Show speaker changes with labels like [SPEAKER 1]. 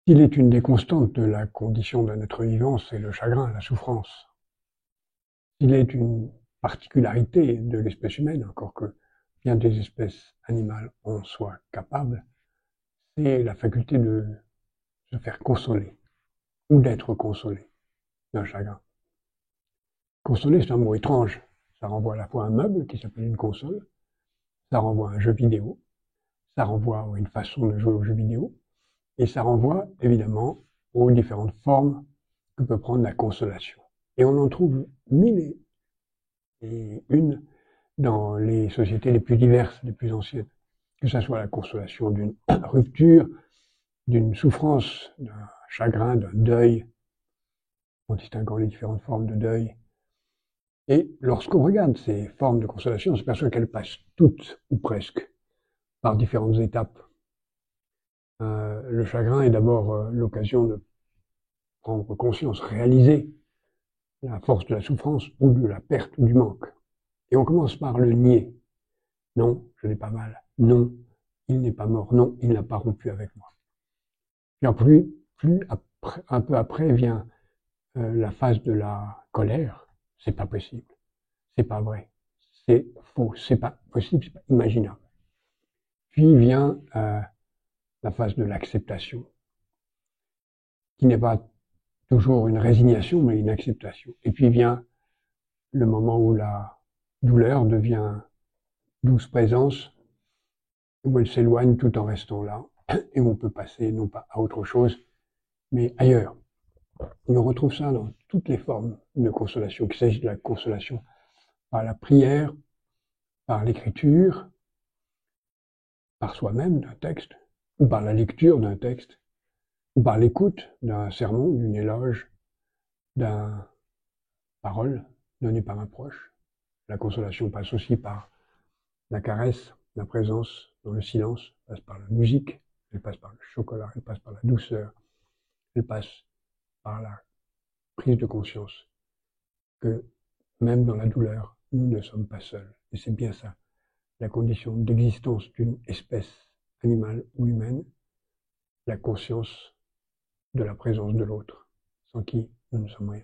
[SPEAKER 1] S'il est une des constantes de la condition d'un être vivant, c'est le chagrin, la souffrance. S'il est une particularité de l'espèce humaine, encore que bien des espèces animales en soient capables, c'est la faculté de se faire consoler ou d'être consolé d'un chagrin. Consoler, c'est un mot étrange. Ça renvoie à la fois à un meuble qui s'appelle une console, ça renvoie à un jeu vidéo, ça renvoie à une façon de jouer aux jeux vidéo, et ça renvoie évidemment aux différentes formes que peut prendre la consolation. Et on en trouve mille et une dans les sociétés les plus diverses, les plus anciennes. Que ce soit la consolation d'une rupture, d'une souffrance, d'un chagrin, d'un deuil, en distinguant les différentes formes de deuil. Et lorsqu'on regarde ces formes de consolation, on s'aperçoit qu'elles passent toutes, ou presque, par différentes étapes. Le chagrin est d'abord l'occasion de prendre conscience, réaliser la force de la souffrance ou de la perte ou du manque. Et on commence par le nier. Non, je n'ai pas mal. Non, il n'est pas mort. Non, il n'a pas rompu avec moi. Puis plus après, un peu après vient la phase de la colère. C'est pas possible. C'est pas vrai. C'est faux. C'est pas possible. C'est pas imaginable. Puis vient la phase de l'acceptation, qui n'est pas toujours une résignation, mais une acceptation. Et puis vient le moment où la douleur devient douce présence, où elle s'éloigne tout en restant là, et où on peut passer non pas à autre chose, mais ailleurs. On retrouve ça dans toutes les formes de consolation, qu'il s'agisse de la consolation par la prière, par l'écriture, par soi-même d'un texte, ou par la lecture d'un texte, ou par l'écoute d'un sermon, d'une éloge, d'une parole donnée par un proche. La consolation passe aussi par la caresse, la présence dans le silence, elle passe par la musique, elle passe par le chocolat, elle passe par la douceur, elle passe par la prise de conscience que même dans la douleur, nous ne sommes pas seuls. Et c'est bien ça, la condition d'existence d'une espèce animale ou humaine, la conscience de la présence de l'autre, sans qui nous ne sommes rien.